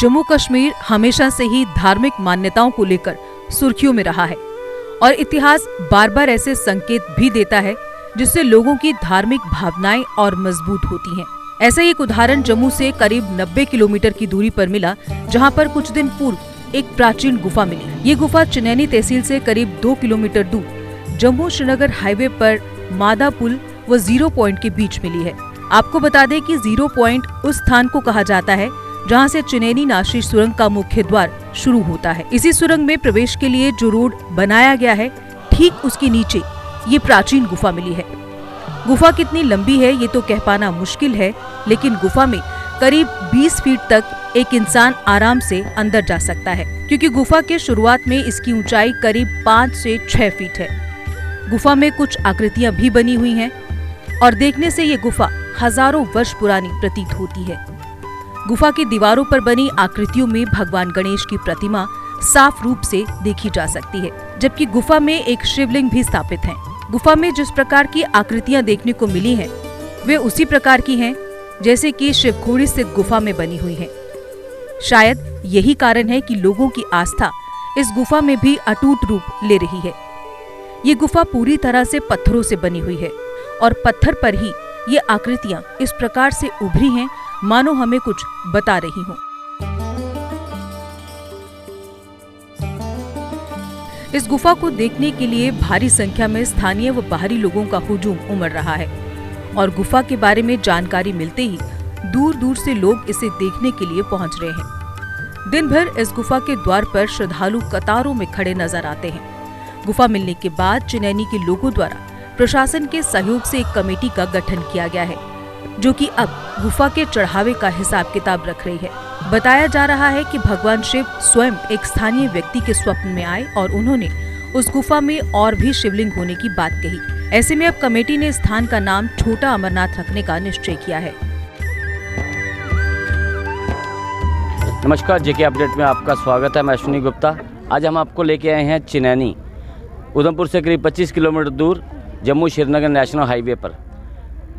जम्मू कश्मीर हमेशा से ही धार्मिक मान्यताओं को लेकर सुर्खियों में रहा है और इतिहास बार बार ऐसे संकेत भी देता है जिससे लोगों की धार्मिक भावनाएं और मजबूत होती हैं। ऐसा ही एक उदाहरण जम्मू से करीब 90 किलोमीटर की दूरी पर मिला, जहां पर कुछ दिन पूर्व एक प्राचीन गुफा मिली। ये गुफा चिनैनी तहसील से करीब 2 किलोमीटर दूर जम्मू श्रीनगर हाईवे पर मादा पुल व 0 पॉइंट के बीच मिली है। आपको बता दें कि 0 पॉइंट उस स्थान को कहा जाता है जहां से चिनैनी नाशरी सुरंग का मुख्य द्वार शुरू होता है। इसी सुरंग में प्रवेश के लिए जो रोड बनाया गया है, ठीक उसके नीचे ये प्राचीन गुफा मिली है। गुफा कितनी लंबी है ये तो कह पाना मुश्किल है, लेकिन गुफा में करीब 20 फीट तक एक इंसान आराम से अंदर जा सकता है, क्योंकि गुफा के शुरुआत में इसकी ऊंचाई करीब 5 से 6 फीट है। गुफा में कुछ आकृतियां भी बनी हुई हैं और देखने से ये गुफा हजारों वर्ष पुरानी प्रतीत होती है। गुफा की दीवारों पर बनी आकृतियों में भगवान गणेश की प्रतिमा साफ रूप से देखी जा सकती है, जबकि गुफा में एक शिवलिंग भी स्थापित है। गुफा में जिस प्रकार की आकृतियां देखने को मिली हैं, वे उसी प्रकार की हैं जैसे कि शिवखोड़ी स्थित गुफा में बनी हुई हैं। शायद यही कारण है कि लोगों की आस्था इस गुफा में भी अटूट रूप ले रही है। ये गुफा पूरी तरह से पत्थरों से बनी हुई है और पत्थर पर ही ये आकृतियां इस प्रकार से उभरी हैं मानो हमें कुछ बता रही हों। इस गुफा को देखने के लिए भारी संख्या में स्थानीय व बाहरी लोगों का हुजूम उमड़ रहा है और गुफा के बारे में जानकारी मिलते ही दूर दूर से लोग इसे देखने के लिए पहुंच रहे हैं। दिन भर इस गुफा के द्वार पर श्रद्धालु कतारों में खड़े नजर आते हैं। गुफा मिलने के बाद चिनैनी के लोगों द्वारा प्रशासन के सहयोग से एक कमेटी का गठन किया गया है, जो कि अब गुफा के चढ़ावे का हिसाब किताब रख रही है। बताया जा रहा है कि भगवान शिव स्वयं एक स्थानीय व्यक्ति के स्वप्न में आए और उन्होंने उस गुफा में और भी शिवलिंग होने की बात कही। ऐसे में अब कमेटी ने स्थान का नाम छोटा अमरनाथ रखने का निश्चय किया है। नमस्कार, जेके अपडेट में आपका स्वागत है। मैं अश्विनी गुप्ता। आज हम आपको लेके आए हैं चिनैनी, उधमपुर से करीब 25 किलोमीटर दूर जम्मू श्रीनगर नेशनल हाईवे पर।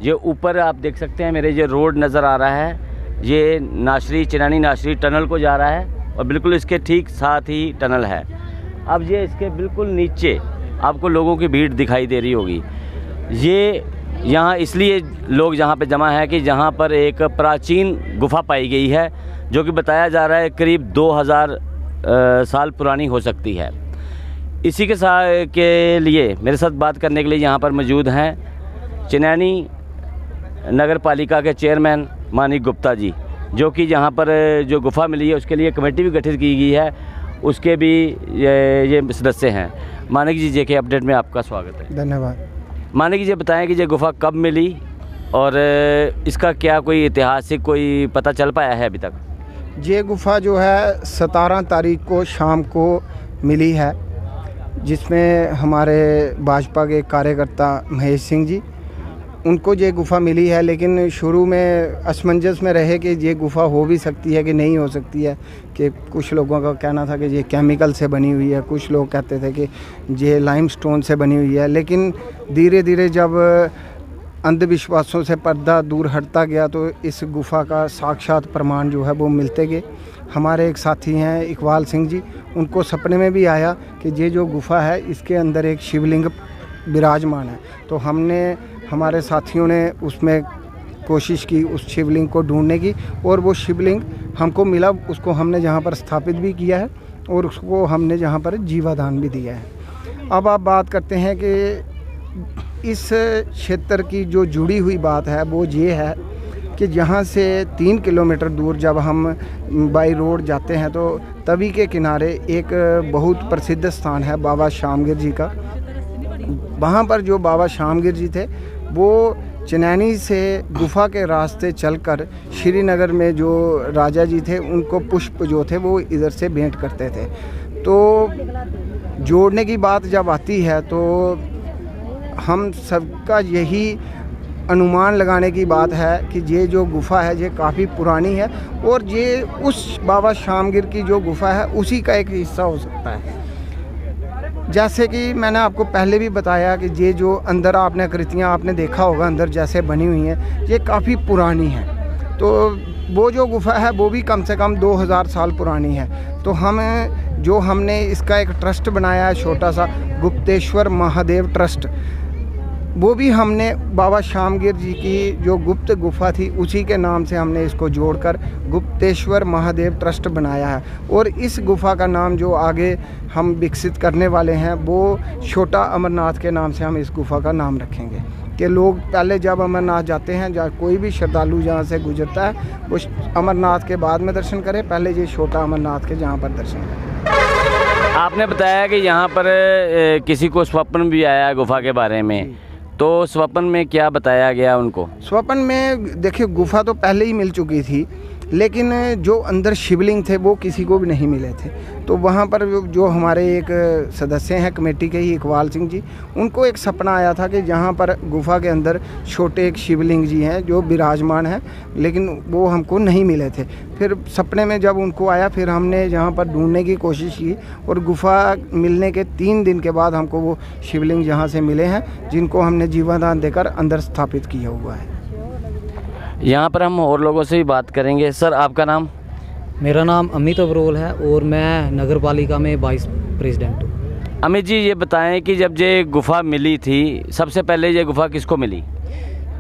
ये ऊपर आप देख सकते हैं, मेरे जो रोड नज़र आ रहा है, ये नाशरी चिनैनी नाशरी टनल को जा रहा है और बिल्कुल इसके ठीक साथ ही टनल है। अब ये इसके बिल्कुल नीचे आपको लोगों की भीड़ दिखाई दे रही होगी। ये यहाँ इसलिए लोग जहाँ पे जमा है कि जहाँ पर एक प्राचीन गुफा पाई गई है, जो कि बताया जा रहा है करीब 2000 साल पुरानी हो सकती है। इसी के लिए मेरे साथ बात करने के लिए यहाँ पर मौजूद हैं चिनैनी नगर पालिका के चेयरमैन मानिक गुप्ता जी, जो कि यहाँ पर जो गुफा मिली है उसके लिए कमेटी भी गठित की गई है, उसके भी ये सदस्य हैं। मानिक जी, जेके अपडेट में आपका स्वागत है। धन्यवाद। मानिक जी, बताएं कि ये गुफा कब मिली और इसका क्या कोई ऐतिहासिक कोई पता चल पाया है अभी तक? ये गुफा जो है 17 तारीख को शाम को मिली है, जिसमें हमारे भाजपा के कार्यकर्ता महेश सिंह जी, उनको ये गुफा मिली है। लेकिन शुरू में असमंजस में रहे कि ये गुफा हो भी सकती है कि नहीं हो सकती है, कि कुछ लोगों का कहना था कि ये केमिकल से बनी हुई है, कुछ लोग कहते थे कि ये लाइमस्टोन से बनी हुई है। लेकिन धीरे धीरे जब अंधविश्वासों से पर्दा दूर हटता गया तो इस गुफा का साक्षात प्रमाण जो है वो मिलते गए। हमारे एक साथी हैं इकबाल सिंह जी, उनको सपने में भी आया कि ये जो गुफा है इसके अंदर एक शिवलिंग विराजमान है। तो हमारे साथियों ने उसमें कोशिश की उस शिवलिंग को ढूंढने की, और वो शिवलिंग हमको मिला। उसको हमने जहाँ पर स्थापित भी किया है और उसको हमने जहाँ पर जीवादान भी दिया है। अब आप बात करते हैं कि इस क्षेत्र की जो जुड़ी हुई बात है वो ये है कि जहाँ से 3 किलोमीटर दूर जब हम बाई रोड जाते हैं तो तवी के किनारे एक बहुत प्रसिद्ध स्थान है बाबा शामगिर जी का। वहाँ पर जो बाबा शामगिर जी थे वो चिनैनी से गुफा के रास्ते चलकर श्रीनगर में जो राजा जी थे उनको पुष्प जो थे वो इधर से भेंट करते थे। तो जोड़ने की बात जब आती है तो हम सबका यही अनुमान लगाने की बात है कि ये जो गुफा है ये काफ़ी पुरानी है और ये उस बाबा शामगिर की जो गुफा है उसी का एक हिस्सा हो सकता है। जैसे कि मैंने आपको पहले भी बताया कि ये जो अंदर आपने आकृतियाँ आपने देखा होगा अंदर जैसे बनी हुई हैं, ये काफ़ी पुरानी हैं। तो वो जो गुफ़ा है वो भी कम से कम 2000 साल पुरानी है। तो हमने इसका एक ट्रस्ट बनाया है छोटा सा, गुप्तेश्वर महादेव ट्रस्ट। वो भी हमने बाबा श्यामगिर जी की जो गुप्त गुफ़ा थी उसी के नाम से हमने इसको जोड़कर गुप्तेश्वर महादेव ट्रस्ट बनाया है। और इस गुफ़ा का नाम जो आगे हम विकसित करने वाले हैं वो छोटा अमरनाथ के नाम से हम इस गुफ़ा का नाम रखेंगे, कि लोग पहले जब अमरनाथ जाते हैं, जहाँ कोई भी श्रद्धालु जहाँ से गुजरता है वो अमरनाथ के बाद में दर्शन करे, पहले ये छोटा अमरनाथ के जहाँ पर दर्शन करें। आपने बताया कि यहाँ पर किसी को स्वप्न भी आया गुफ़ा के बारे में, तो स्वप्न में क्या बताया गया उनको? स्वप्न में देखिए गुफ़ा तो पहले ही मिल चुकी थी, लेकिन जो अंदर शिवलिंग थे वो किसी को भी नहीं मिले थे। तो वहाँ पर जो हमारे एक सदस्य हैं कमेटी के ही, इकबाल सिंह जी, उनको एक सपना आया था कि जहाँ पर गुफ़ा के अंदर छोटे एक शिवलिंग जी हैं जो विराजमान हैं, लेकिन वो हमको नहीं मिले थे। फिर सपने में जब उनको आया, फिर हमने जहाँ पर ढूंढने की कोशिश की और गुफ़ा मिलने के 3 दिन के बाद हमको वो शिवलिंग जहाँ से मिले हैं, जिनको हमने जीवादान देकर अंदर स्थापित किया हुआ है। यहाँ पर हम और लोगों से भी बात करेंगे। सर, आपका नाम? मेरा नाम अमित अब्रोल है और मैं नगर पालिका में वाइस प्रेसिडेंट हूँ। अमित जी, ये बताएं कि जब ये गुफ़ा मिली थी, सबसे पहले ये गुफ़ा किसको मिली?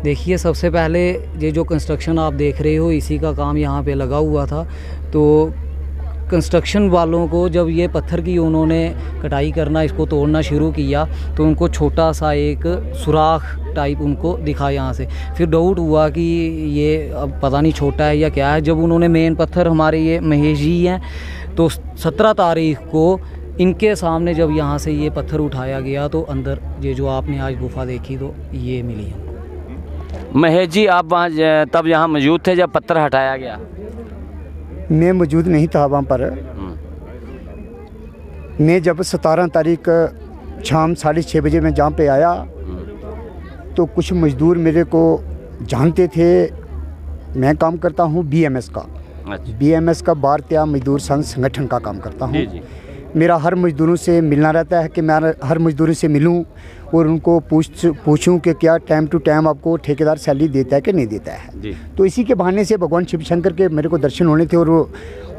देखिए, सबसे पहले ये जो कंस्ट्रक्शन आप देख रहे हो, इसी का काम यहाँ पे लगा हुआ था। तो कंस्ट्रक्शन वालों को जब ये पत्थर की उन्होंने कटाई करना, इसको तोड़ना शुरू किया, तो उनको छोटा सा एक सुराख टाइप उनको दिखा यहाँ से। फिर डाउट हुआ कि ये अब पता नहीं छोटा है या क्या है। जब उन्होंने मेन पत्थर हमारे ये महेश जी हैं, तो 17 तारीख को इनके सामने जब यहाँ से ये पत्थर उठाया गया, तो अंदर ये जो आपने आज गुफ़ा देखी तो ये मिली है। महेश जी, आप वहाँ तब यहाँ मौजूद थे जब पत्थर हटाया गया? मैं मौजूद नहीं था वहाँ पर। मैं जब 17 तारीख शाम 6:30 बजे मैं जहाँ पे आया, तो कुछ मज़दूर मेरे को जानते थे। मैं काम करता हूँ BMS का। अच्छा। BMS का भारतीय मजदूर संघ संगठन का काम करता हूँ। जी। मेरा हर मज़दूरों से मिलना रहता है कि मैं हर मज़दूरों से मिलूं और उनको पूछूं कि क्या टाइम टू टाइम आपको ठेकेदार सैलरी देता है कि नहीं देता है जी। तो इसी के बहाने से भगवान शिव शंकर के मेरे को दर्शन होने थे, और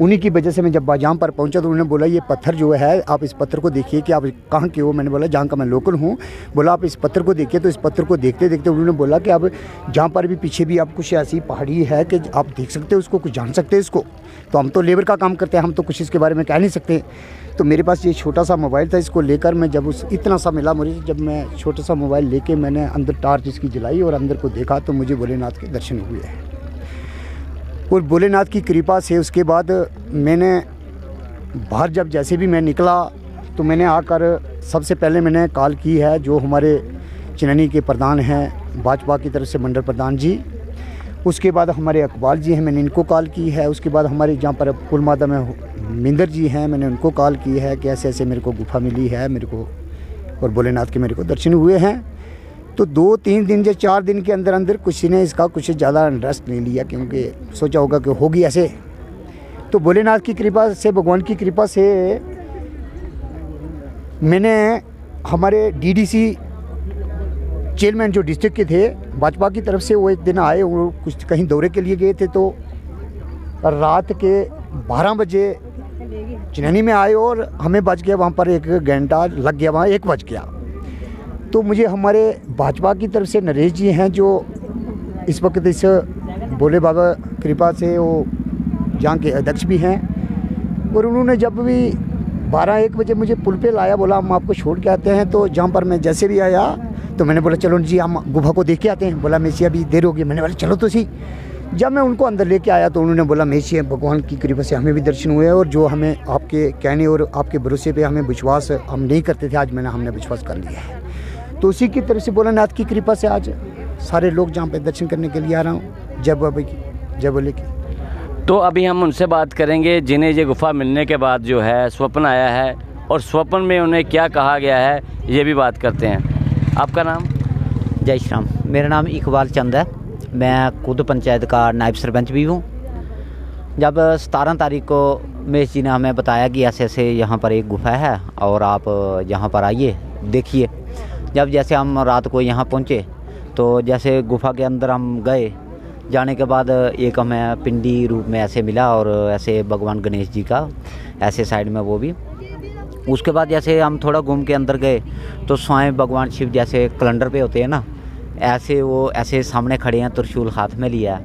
उन्हीं की वजह से मैं जब बाजाम पर पहुंचा तो उन्होंने बोला ये पत्थर जो है, आप इस पत्थर को देखिए कि आप कहाँ के हो। मैंने बोला जहाँ का मैं लोकल हूँ। बोला आप इस पत्थर को देखिए। तो इस पत्थर को देखते देखते उन्होंने बोला कि आप जहाँ पर भी पीछे भी आप कुछ ऐसी पहाड़ी है कि आप देख सकते हो उसको, कुछ जान सकते हैं इसको। तो हम तो लेबर का काम करते हैं, हम तो कुछ इसके बारे में कह नहीं सकते। तो मेरे पास ये छोटा सा मोबाइल था, इसको लेकर मैं जब इतना सा मिला मुझे, जब मैं छोटा सा मोबाइल लेके मैंने अंदर टार्च इसकी जलाई और अंदर को देखा तो मुझे भोलेनाथ के दर्शन हुए हैं। और भोलेनाथ की कृपा से उसके बाद मैंने बाहर जब जैसे भी मैं निकला तो मैंने आकर सबसे पहले मैंने कॉल की है जो हमारे चिननी के प्रधान हैं भाजपा की तरफ से मंडल प्रधान जी, उसके बाद हमारे इकबाल जी हैं, मैंने इनको कॉल की है। उसके बाद हमारे जहाँ पर पुलमादा में मिंदर जी हैं, मैंने उनको कॉल की है कि ऐसे ऐसे मेरे को गुफा मिली है मेरे को, और भोलेनाथ के मेरे को दर्शन हुए हैं। तो 2-3 दिन या 4 दिन के अंदर अंदर किसी ने इसका कुछ ज़्यादा इंटरेस्ट नहीं लिया, क्योंकि सोचा होगा कि होगी ऐसे। तो भोलेनाथ की कृपा से, भगवान की कृपा से मैंने हमारे DDC चेयरमैन जो डिस्ट्रिक्ट के थे भाजपा की तरफ से, वो एक दिन आए, वो कुछ कहीं दौरे के लिए गए थे। तो रात के 12 बजे चिननी में आए और हमें बज गया वहाँ पर 1 घंटा लग गया, वहाँ 1 बज गया। तो मुझे हमारे भाजपा की तरफ से नरेश जी हैं जो इस वक्त इस भोले बाबा कृपा से वो जहाँ के अध्यक्ष भी हैं, और उन्होंने जब भी 12-1 बजे मुझे पुल पे लाया, बोला हम आपको छोड़ के आते हैं। तो जहाँ पर मैं जैसे भी आया तो मैंने बोला चलो जी हम गुफा को देख के आते हैं। बोला मेसी अभी देर होगी, मैंने बोला चलो तो सही। जब मैं उनको अंदर लेके आया तो उन्होंने बोला मेसी भगवान की कृपा से हमें भी दर्शन हुए, और जो हमें आपके कहने और आपके भरोसे पे हमें विश्वास हम नहीं करते थे, आज हमने विश्वास कर लिया है। तो उसी की तरफ से भोलेनाथ की कृपा से आज सारे लोग जहाँ पे दर्शन करने के लिए आ रहा हूँ। जय बाबा की, जय भोले की। तो अभी हम उनसे बात करेंगे जिन्हें ये गुफा मिलने के बाद जो है स्वप्न आया है, और स्वप्न में उन्हें क्या कहा गया है ये भी बात करते हैं। आपका नाम? जय श्री राम। मेरा नाम इकबाल चंद है, मैं खुद पंचायत का नायब सरपंच भी हूँ। जब 17 तारीख को महेश जी ने हमें बताया कि ऐसे ऐसे यहाँ पर एक गुफा है और आप यहाँ पर आइए देखिए। जब जैसे हम रात को यहाँ पहुँचे तो जैसे गुफा के अंदर हम गए जाने के बाद एक हमें पिंडी रूप में ऐसे मिला और ऐसे भगवान गणेश जी का ऐसे साइड में वो भी। उसके बाद जैसे हम थोड़ा घूम के अंदर गए तो स्वयं भगवान शिव जैसे कैलेंडर पे होते हैं ना, ऐसे वो ऐसे सामने खड़े हैं, त्रिशूल हाथ में लिया है।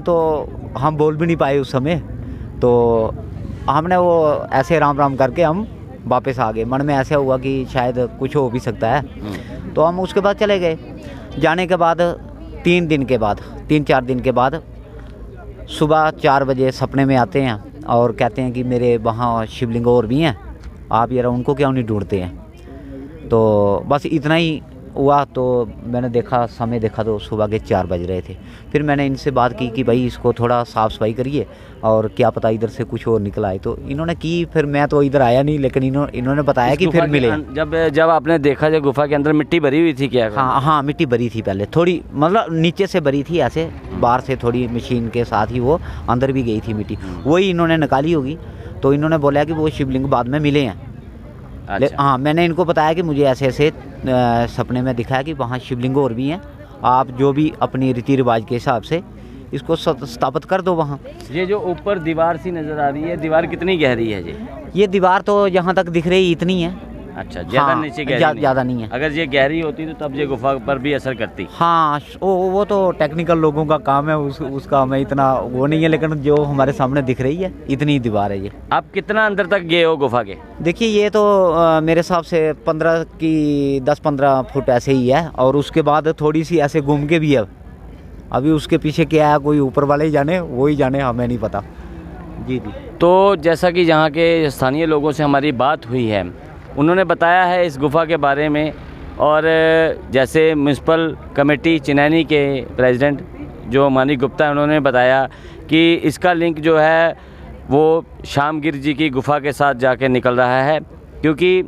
तो हम बोल भी नहीं पाए उस समय, तो हमने वो ऐसे राम राम करके हम वापस आ गए। मन में ऐसा हुआ कि शायद कुछ हो भी सकता है, तो हम उसके बाद चले गए। जाने के बाद 3-4 दिन के बाद सुबह 4 बजे सपने में आते हैं और कहते हैं कि मेरे वहाँ शिवलिंग और भी हैं, आप यार उनको क्यों नहीं ढूंढते हैं। तो बस इतना ही हुआ। तो मैंने देखा, समय देखा तो सुबह के 4 बज रहे थे। फिर मैंने इनसे बात की कि भाई इसको थोड़ा साफ़ सफाई करिए और क्या पता इधर से कुछ और निकल आए। तो इन्होंने की, फिर मैं तो इधर आया नहीं, लेकिन इन्होंने बताया कि फिर मिले। जब आपने देखा जब गुफा के अंदर मिट्टी भरी हुई थी क्या? हाँ, मिट्टी भरी थी पहले थोड़ी, मतलब नीचे से भरी थी, ऐसे बाहर से थोड़ी मशीन के साथ ही वो अंदर भी गई थी मिट्टी, वही इन्होंने निकाली होगी। तो इन्होंने बोला कि वो शिवलिंग बाद में मिले हैं। अच्छा। हाँ, मैंने इनको बताया कि मुझे ऐसे ऐसे सपने में दिखा है कि वहाँ शिवलिंग और भी हैं, आप जो भी अपनी रीति रिवाज के हिसाब से इसको स्थापित कर दो वहाँ। ये जो ऊपर दीवार सी नज़र आ रही है, दीवार कितनी गहरी है जी? ये दीवार तो यहाँ तक दिख रही इतनी है। अच्छा, ज़्यादा नीचे गहरी ज़्यादा नहीं है। अगर ये गहरी होती तो तब ये गुफा पर भी असर करती। हाँ, वो तो टेक्निकल लोगों का काम है, उसका हमें इतना वो नहीं है, लेकिन जो हमारे सामने दिख रही है इतनी दीवार है ये। आप कितना अंदर तक गए हो गुफा के? देखिए, ये तो मेरे हिसाब से 10-15 फुट ऐसे ही है, और उसके बाद थोड़ी सी ऐसे घूम के भी है। अभी उसके पीछे क्या है, कोई ऊपर वाले ही जाने, वो ही जाने, हमें नहीं पता। जी। तो जैसा कि यहाँ के स्थानीय लोगों से हमारी बात हुई है, उन्होंने बताया है इस गुफा के बारे में। और जैसे म्यूनसिपल कमेटी चिनैनी के प्रेसिडेंट जो मानिक गुप्ता है, उन्होंने बताया कि इसका लिंक जो है वो शामगिर जी की गुफा के साथ जाके निकल रहा है, क्योंकि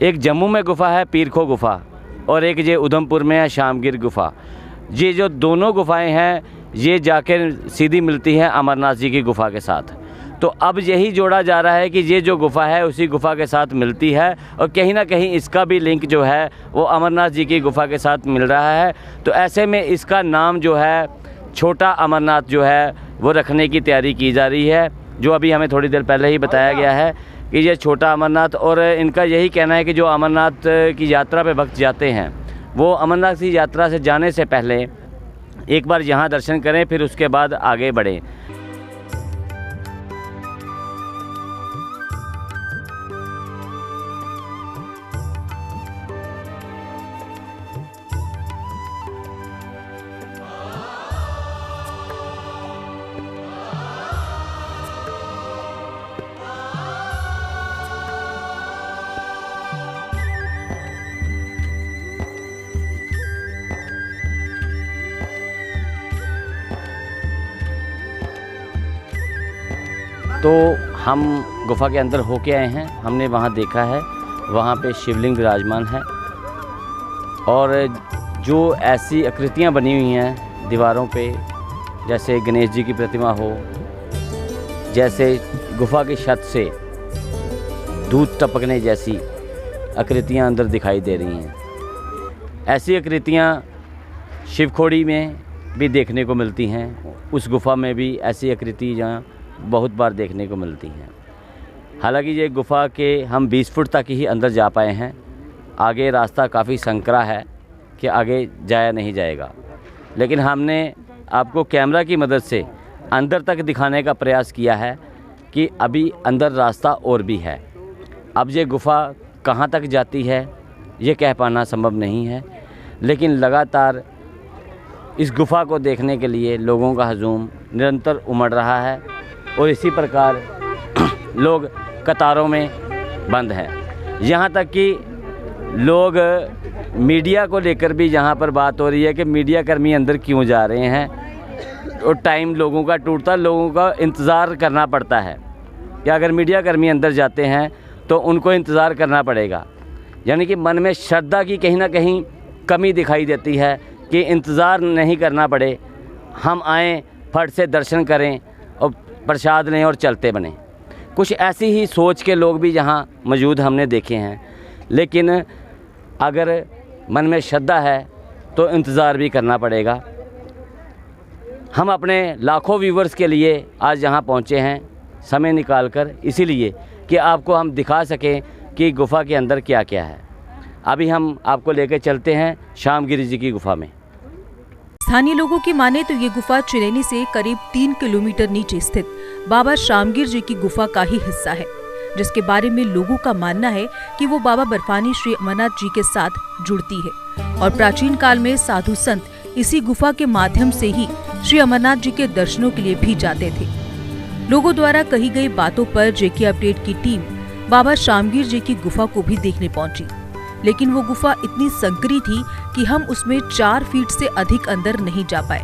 एक जम्मू में गुफा है पीरखो गुफा और एक ये उधमपुर में है शामगिर गुफा। ये जो दोनों गुफाएं हैं ये जाके सीधी मिलती हैं अमरनाथ जी की गुफा के साथ। तो अब यही जोड़ा जा रहा है कि ये जो गुफा है उसी गुफा के साथ मिलती है, और कहीं ना कहीं इसका भी लिंक जो है वो अमरनाथ जी की गुफा के साथ मिल रहा है। तो ऐसे में इसका नाम जो है छोटा अमरनाथ जो है वो रखने की तैयारी की जा रही है, जो अभी हमें थोड़ी देर पहले ही बताया गया है कि ये छोटा अमरनाथ। और इनका यही कहना है कि जो अमरनाथ की यात्रा पे भक्त जाते हैं वो अमरनाथ की यात्रा से जाने से पहले एक बार यहाँ दर्शन करें, फिर उसके बाद आगे बढ़ें। तो हम गुफा के अंदर होके आए हैं, हमने वहाँ देखा है, वहाँ पे शिवलिंग विराजमान है और जो ऐसी आकृतियाँ बनी हुई हैं दीवारों पे, जैसे गणेश जी की प्रतिमा हो, जैसे गुफा की छत से दूध टपकने जैसी आकृतियाँ अंदर दिखाई दे रही हैं। ऐसी आकृतियाँ शिवखोड़ी में भी देखने को मिलती हैं, उस गुफा में भी ऐसी आकृति जहाँ बहुत बार देखने को मिलती हैं। हालांकि ये गुफा के हम 20 फुट तक ही अंदर जा पाए हैं, आगे रास्ता काफ़ी संकरा है कि आगे जाया नहीं जाएगा, लेकिन हमने आपको कैमरा की मदद से अंदर तक दिखाने का प्रयास किया है कि अभी अंदर रास्ता और भी है। अब ये गुफा कहाँ तक जाती है ये कह पाना संभव नहीं है, लेकिन लगातार इस गुफा को देखने के लिए लोगों का हजूम निरंतर उमड़ रहा है और इसी प्रकार लोग कतारों में बंद हैं। यहाँ तक कि लोग मीडिया को लेकर भी यहाँ पर बात हो रही है कि मीडिया कर्मी अंदर क्यों जा रहे हैं, और टाइम लोगों का टूटता, लोगों का इंतज़ार करना पड़ता है कि अगर मीडिया कर्मी अंदर जाते हैं तो उनको इंतज़ार करना पड़ेगा। यानी कि मन में श्रद्धा की कहीं ना कहीं कमी दिखाई देती है कि इंतज़ार नहीं करना पड़े, हम आएँ, फट से दर्शन करें और प्रसाद लें और चलते बने। कुछ ऐसी ही सोच के लोग भी यहाँ मौजूद हमने देखे हैं, लेकिन अगर मन में श्रद्धा है तो इंतज़ार भी करना पड़ेगा। हम अपने लाखों व्यूवर्स के लिए आज यहाँ पहुँचे हैं समय निकालकर, इसीलिए कि आपको हम दिखा सकें कि गुफ़ा के अंदर क्या क्या है। अभी हम आपको लेकर चलते हैं शामगिरी जी की गुफ़ा में। स्थानीय लोगों की माने तो ये गुफा चिनैनी से करीब 3 किलोमीटर नीचे स्थित बाबा शामगिर जी की गुफा का ही हिस्सा है, जिसके बारे में लोगों का मानना है कि वो बाबा बर्फानी श्री अमरनाथ जी के साथ जुड़ती है और प्राचीन काल में साधु संत इसी गुफा के माध्यम से ही श्री अमरनाथ जी के दर्शनों के लिए भी जाते थे। लोगों द्वारा कही गई बातों पर जेके अपडेट की टीम बाबा शामगिर जी की गुफा को भी देखने पहुंची, लेकिन वो गुफा इतनी संकरी थी कि हम उसमें 4 फीट से अधिक अंदर नहीं जा पाए।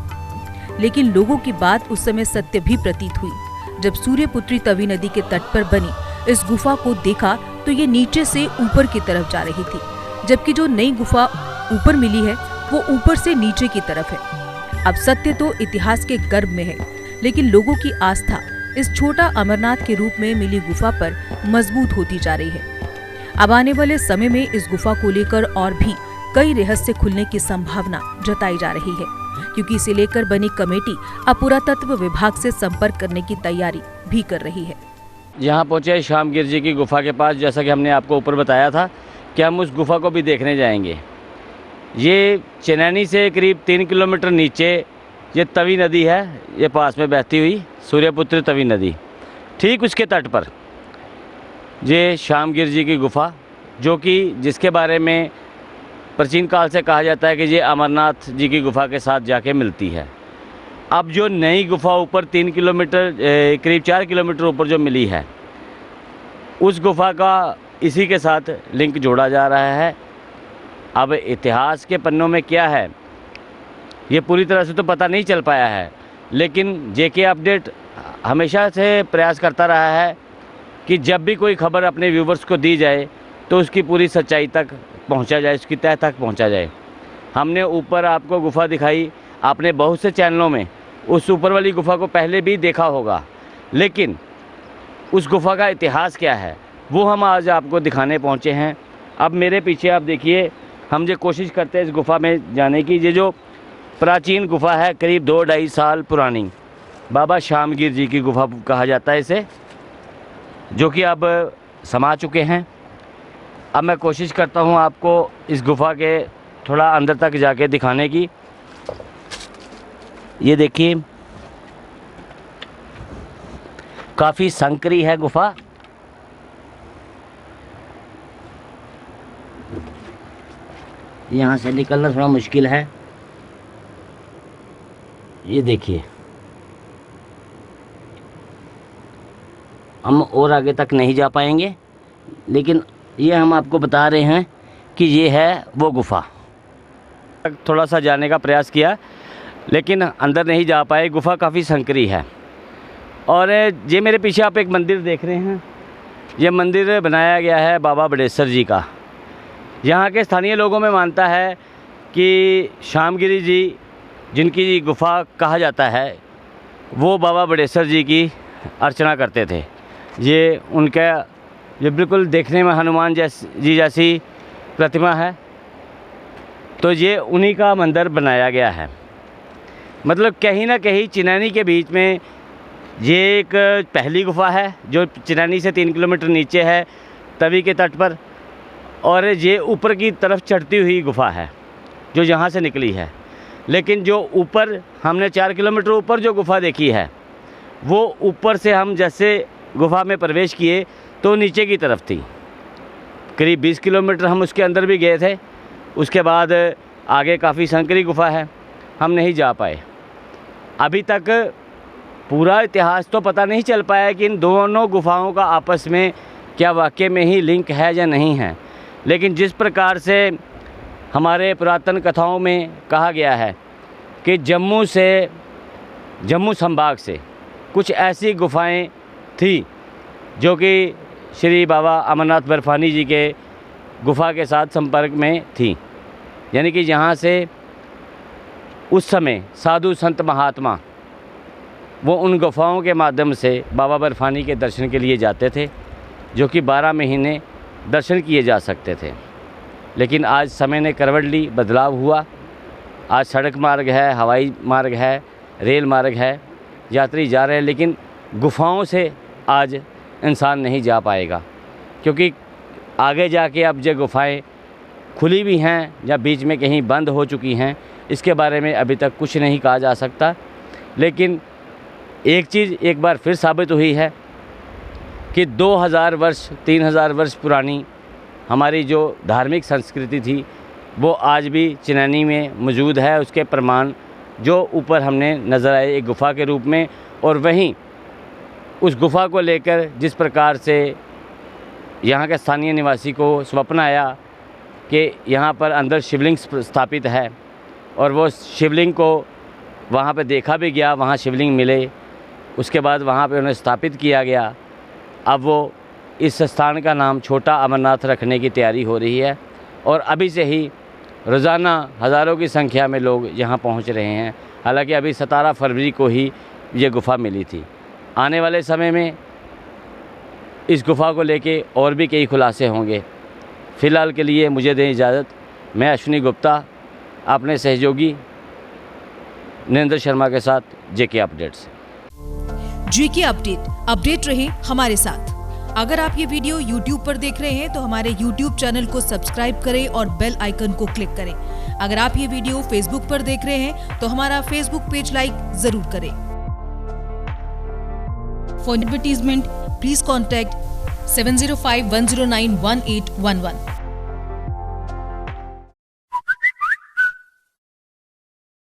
लेकिन लोगों की बात उस समय सत्य भी प्रतीत हुई। जब सूर्यपुत्री तवी नदी के तट पर बनी इस गुफा को देखा तो ये नीचे से ऊपर की तरफ जा रही थी, जबकि जो नई गुफा ऊपर मिली है वो ऊपर से नीचे की तरफ है। अब सत्य तो इतिहास के गर्भ में है, लेकिन लोगों की आस्था इस छोटा अमरनाथ के रूप में मिली गुफा पर मजबूत होती जा रही है। अब आने वाले समय में इस गुफा को लेकर और भी कई रहस्य खुलने की संभावना जताई जा रही है, क्योंकि इसे लेकर बनी कमेटी अब पुरातत्व विभाग से संपर्क करने की तैयारी भी कर रही है। यहाँ पहुँचे शामगिर जी की गुफा के पास, जैसा कि हमने आपको ऊपर बताया था कि हम उस गुफा को भी देखने जाएंगे। ये चिनैनी से करीब 3 किलोमीटर नीचे ये तवी नदी है, ये पास में बहती हुई सूर्यपुत्री तवी नदी, ठीक उसके तट पर ये शामगिर जी की गुफा, जो कि जिसके बारे में प्राचीन काल से कहा जाता है कि ये अमरनाथ जी की गुफा के साथ जाके मिलती है। अब जो नई गुफा ऊपर 3 किलोमीटर करीब 4 किलोमीटर ऊपर जो मिली है, उस गुफा का इसी के साथ लिंक जोड़ा जा रहा है। अब इतिहास के पन्नों में क्या है ये पूरी तरह से तो पता नहीं चल पाया है, लेकिन जेके अपडेट हमेशा से प्रयास करता रहा है कि जब भी कोई खबर अपने व्यूवर्स को दी जाए तो उसकी पूरी सच्चाई तक पहुंचा जाए, उसकी तह तक पहुंचा जाए। हमने ऊपर आपको गुफ़ा दिखाई, आपने बहुत से चैनलों में उस ऊपर वाली गुफ़ा को पहले भी देखा होगा, लेकिन उस गुफ़ा का इतिहास क्या है वो हम आज आपको दिखाने पहुंचे हैं। अब मेरे पीछे आप देखिए, हम जो कोशिश करते हैं इस गुफ़ा में जाने की। ये जो प्राचीन गुफ़ा है, करीब 2-2.5 साल पुरानी, बाबा शामगिर जी की गुफ़ा कहा जाता है इसे, जो कि अब समा चुके हैं। अब मैं कोशिश करता हूं आपको इस गुफ़ा के थोड़ा अंदर तक जाके दिखाने की। ये देखिए, काफ़ी संकरी है गुफ़ा। यहाँ से निकलना थोड़ा मुश्किल है। ये देखिए, हम और आगे तक नहीं जा पाएंगे, लेकिन ये हम आपको बता रहे हैं कि ये है वो गुफ़ा। थोड़ा सा जाने का प्रयास किया, लेकिन अंदर नहीं जा पाए। गुफ़ा काफ़ी संकरी है। और ये मेरे पीछे आप एक मंदिर देख रहे हैं, ये मंदिर बनाया गया है बाबा बड़ेसर जी का। यहाँ के स्थानीय लोगों में मानता है कि शामगिरी जी, जिनकी गुफ़ा कहा जाता है, वो बाबा बड़ेसर जी की अर्चना करते थे। ये उनका ये बिल्कुल देखने में हनुमान जी जैसी प्रतिमा है, तो ये उन्हीं का मंदिर बनाया गया है। मतलब कहीं ना कहीं चिनैनी के बीच में ये एक पहली गुफ़ा है, जो चिनैनी से 3 किलोमीटर नीचे है तवी के तट पर, और ये ऊपर की तरफ चढ़ती हुई गुफ़ा है जो यहाँ से निकली है। लेकिन जो ऊपर हमने 4 किलोमीटर ऊपर जो गुफ़ा देखी है, वो ऊपर से हम जैसे गुफ़ा में प्रवेश किए तो नीचे की तरफ थी। करीब 20 किलोमीटर हम उसके अंदर भी गए थे। उसके बाद आगे काफ़ी संकरी गुफ़ा है, हम नहीं जा पाए। अभी तक पूरा इतिहास तो पता नहीं चल पाया कि इन दोनों गुफ़ाओं का आपस में क्या वाकई में ही लिंक है या नहीं है। लेकिन जिस प्रकार से हमारे पुरातन कथाओं में कहा गया है कि जम्मू संभाग से कुछ ऐसी गुफ़ाएं थी जो कि श्री बाबा अमरनाथ बर्फानी जी के गुफ़ा के साथ संपर्क में थी। यानी कि यहाँ से उस समय साधु संत महात्मा वो उन गुफ़ाओं के माध्यम से बाबा बर्फानी के दर्शन के लिए जाते थे, जो कि 12 महीने दर्शन किए जा सकते थे। लेकिन आज समय ने करवट ली, बदलाव हुआ। आज सड़क मार्ग है, हवाई मार्ग है, रेल मार्ग है, यात्री जा रहे हैं, लेकिन गुफाओं से आज इंसान नहीं जा पाएगा, क्योंकि आगे जाके अब ये गुफाएं खुली भी हैं या बीच में कहीं बंद हो चुकी हैं, इसके बारे में अभी तक कुछ नहीं कहा जा सकता। लेकिन एक चीज़ एक बार फिर साबित हुई है कि 2000 वर्ष 3000 वर्ष पुरानी हमारी जो धार्मिक संस्कृति थी वो आज भी चिनैनी में मौजूद है। उसके प्रमाण जो ऊपर हमने नज़र आए एक गुफ़ा के रूप में, और वहीं उस गुफ़ा को लेकर जिस प्रकार से यहाँ के स्थानीय निवासी को स्वप्न आया कि यहाँ पर अंदर शिवलिंग स्थापित है, और वो शिवलिंग को वहाँ पे देखा भी गया, वहाँ शिवलिंग मिले, उसके बाद वहाँ पे उन्हें स्थापित किया गया। अब वो इस स्थान का नाम छोटा अमरनाथ रखने की तैयारी हो रही है, और अभी से ही रोज़ाना हज़ारों की संख्या में लोग यहाँ पहुँच रहे हैं। हालांकि अभी 17 फरवरी को ही ये गुफ़ा मिली थी। आने वाले समय में इस गुफ़ा को लेके और भी कई खुलासे होंगे। फ़िलहाल के लिए मुझे दें इजाज़त। मैं अश्विनी गुप्ता अपने सहयोगी नरेंद्र शर्मा के साथ जेके अपडेट से। जेके अपडेट रहे हमारे साथ। अगर आप ये वीडियो YouTube पर देख रहे हैं तो हमारे YouTube चैनल को सब्सक्राइब करें और बेल आइकन को क्लिक करें। अगर आप ये वीडियो Facebook पर देख रहे हैं तो हमारा Facebook पेज लाइक जरूर करें। For advertisement please contact 7051091811।